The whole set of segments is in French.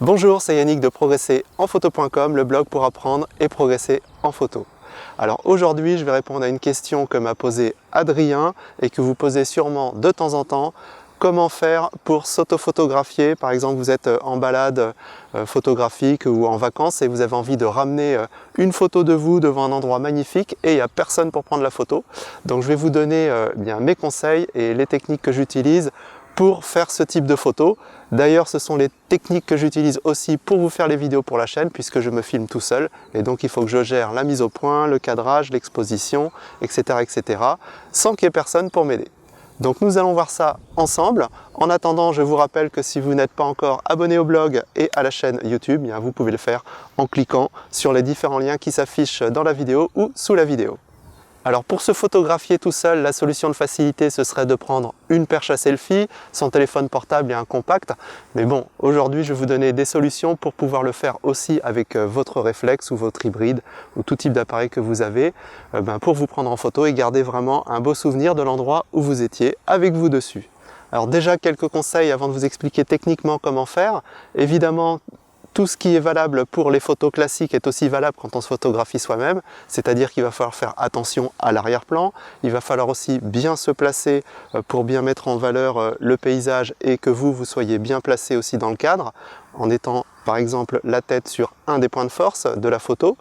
Bonjour, c'est Yannick de progresserenphoto.com, le blog pour apprendre et progresser en photo. Alors aujourd'hui, je vais répondre à une question que m'a posée Adrien et que vous posez sûrement de temps en temps. Comment faire pour s'auto-photographier? Par exemple, vous êtes en balade photographique ou en vacances et vous avez envie de ramener une photo de vous devant un endroit magnifique et il n'y a personne pour prendre la photo. Donc je vais vous donner bien mes conseils et les techniques que j'utilise pour faire ce type de photos. D'ailleurs, ce sont les techniques que j'utilise aussi pour vous faire les vidéos pour la chaîne, puisque je me filme tout seul, et donc il faut que je gère la mise au point, le cadrage, l'exposition, etc., etc., sans qu'il y ait personne pour m'aider. Donc nous allons voir ça ensemble. En attendant, je vous rappelle que si vous n'êtes pas encore abonné au blog et à la chaîne YouTube, bien, vous pouvez le faire en cliquant sur les différents liens qui s'affichent dans la vidéo ou sous la vidéo. Alors pour se photographier tout seul, la solution de facilité ce serait de prendre une perche à selfie, son téléphone portable et un compact. Mais bon, aujourd'hui je vais vous donner des solutions pour pouvoir le faire aussi avec votre réflexe ou votre hybride ou tout type d'appareil que vous avez pour vous prendre en photo et garder vraiment un beau souvenir de l'endroit où vous étiez avec vous dessus. Alors déjà quelques conseils avant de vous expliquer techniquement comment faire. Évidemment, tout ce qui est valable pour les photos classiques est aussi valable quand on se photographie soi-même, c'est-à-dire qu'il va falloir faire attention à l'arrière-plan, il va falloir aussi bien se placer pour bien mettre en valeur le paysage et que vous soyez bien placé aussi dans le cadre, en étant par exemple la tête sur un des points de force de la photo.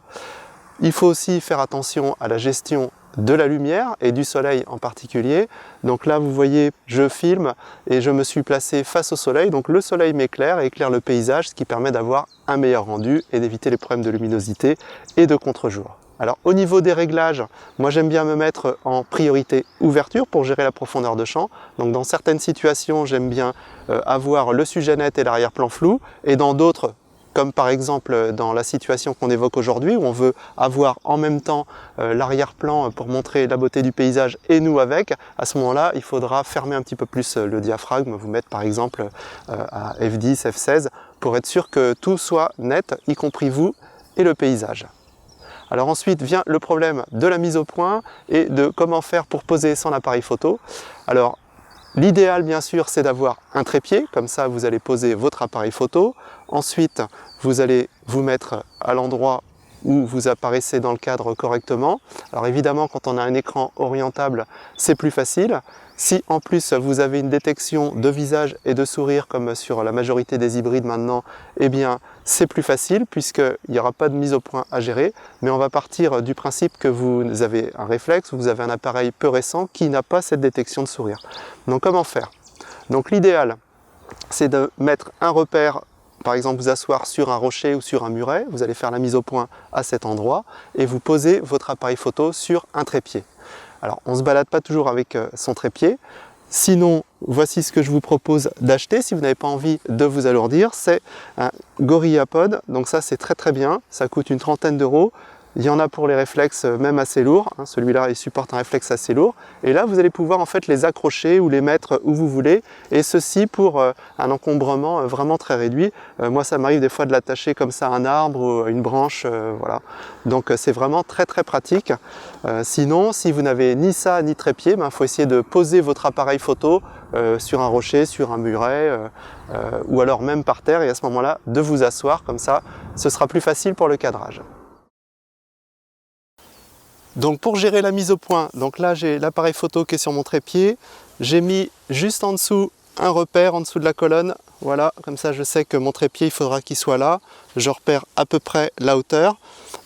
Il faut aussi faire attention à la gestion de la lumière et du soleil en particulier. Donc là vous voyez, je filme et je me suis placé face au soleil, donc le soleil m'éclaire et éclaire le paysage, ce qui permet d'avoir un meilleur rendu et d'éviter les problèmes de luminosité et de contre-jour. Alors au niveau des réglages, moi j'aime bien me mettre en priorité ouverture pour gérer la profondeur de champ. Donc dans certaines situations j'aime bien avoir le sujet net et l'arrière-plan flou, et dans d'autres, comme par exemple dans la situation qu'on évoque aujourd'hui, où on veut avoir en même temps l'arrière-plan pour montrer la beauté du paysage et nous avec, à ce moment-là, il faudra fermer un petit peu plus le diaphragme, vous mettre par exemple à F10, F16, pour être sûr que tout soit net, y compris vous et le paysage. Alors ensuite vient le problème de la mise au point et de comment faire pour poser son appareil photo. Alors, l'idéal, bien sûr, c'est d'avoir un trépied, comme ça vous allez poser votre appareil photo. Ensuite, vous allez vous mettre à l'endroit où vous apparaissez dans le cadre correctement. Alors évidemment, quand on a un écran orientable, c'est plus facile. Si en plus vous avez une détection de visage et de sourire, comme sur la majorité des hybrides maintenant, eh bien c'est plus facile puisqu'il n'y aura pas de mise au point à gérer. Mais on va partir du principe que vous avez un réflexe, vous avez un appareil peu récent qui n'a pas cette détection de sourire. Donc comment faire? Donc l'idéal, c'est de mettre un repère, par exemple vous asseoir sur un rocher ou sur un muret, vous allez faire la mise au point à cet endroit et vous posez votre appareil photo sur un trépied. Alors on ne se balade pas toujours avec son trépied, sinon voici ce que je vous propose d'acheter si vous n'avez pas envie de vous alourdir, c'est un GorillaPod. Donc ça c'est très bien, ça coûte une trentaine d'euros. Il y en a pour les réflexes même assez lourds, celui-là il supporte un réflexe assez lourd, et là vous allez pouvoir en fait les accrocher ou les mettre où vous voulez, et ceci pour un encombrement vraiment très réduit. Moi ça m'arrive des fois de l'attacher comme ça à un arbre ou à une branche, voilà. Donc c'est vraiment très pratique. Sinon, si vous n'avez ni ça ni trépied, il faut essayer de poser votre appareil photo sur un rocher, sur un muret, ou alors même par terre, et à ce moment-là de vous asseoir, comme ça ce sera plus facile pour le cadrage. Donc pour gérer la mise au point, donc là j'ai l'appareil photo qui est sur mon trépied, j'ai mis juste en dessous un repère en dessous de la colonne, voilà, comme ça je sais que mon trépied il faudra qu'il soit là, je repère à peu près la hauteur.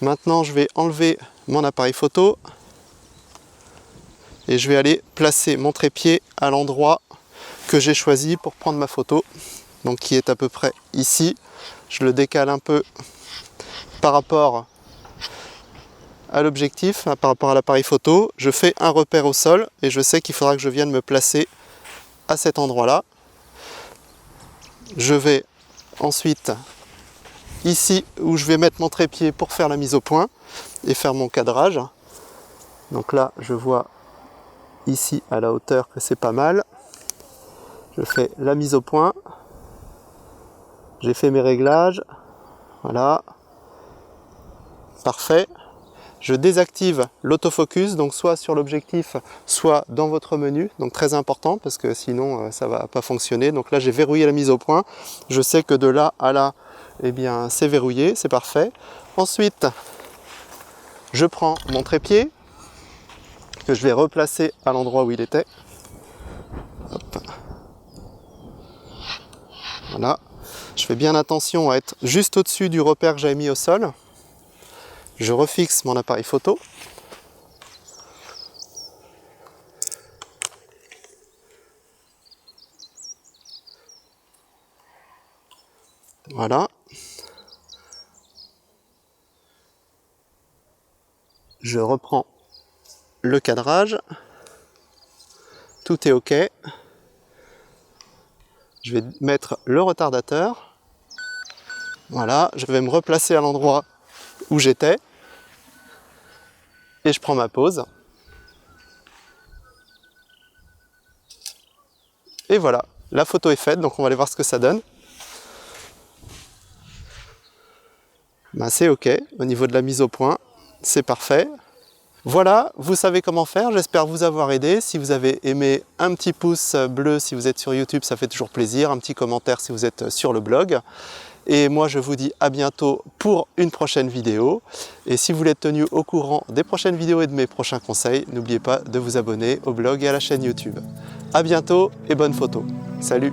Maintenant je vais enlever mon appareil photo et je vais aller placer mon trépied à l'endroit que j'ai choisi pour prendre ma photo, donc qui est à peu près ici. Je le décale un peu par rapport à l'objectif, par rapport à l'appareil photo, je fais un repère au sol et je sais qu'il faudra que je vienne me placer à cet endroit-là. Je vais ensuite ici où je vais mettre mon trépied pour faire la mise au point et faire mon cadrage. Donc là, je vois ici à la hauteur que c'est pas mal. Je fais la mise au point. J'ai fait mes réglages. Voilà. Parfait. Je désactive l'autofocus, donc soit sur l'objectif, soit dans votre menu, donc très important parce que sinon ça ne va pas fonctionner. Donc là j'ai verrouillé la mise au point, je sais que de là à là eh bien c'est verrouillé, c'est parfait. Ensuite, je prends mon trépied que je vais replacer à l'endroit où il était. Hop. Voilà. Je fais bien attention à être juste au-dessus du repère que j'avais mis au sol. Je refixe mon appareil photo. Voilà. Je reprends le cadrage. Tout est OK. Je vais mettre le retardateur. Voilà, je vais me replacer à l'endroit où j'étais. Et je prends ma pause. Et voilà, la photo est faite, donc on va aller voir ce que ça donne. Ben, c'est OK, au niveau de la mise au point, c'est parfait. Voilà, vous savez comment faire, j'espère vous avoir aidé. Si vous avez aimé, un petit pouce bleu si vous êtes sur YouTube, ça fait toujours plaisir. Un petit commentaire si vous êtes sur le blog. Et moi je vous dis à bientôt pour une prochaine vidéo. Et si vous voulez être tenu au courant des prochaines vidéos et de mes prochains conseils, n'oubliez pas de vous abonner au blog et à la chaîne YouTube. À bientôt et bonne photo. Salut!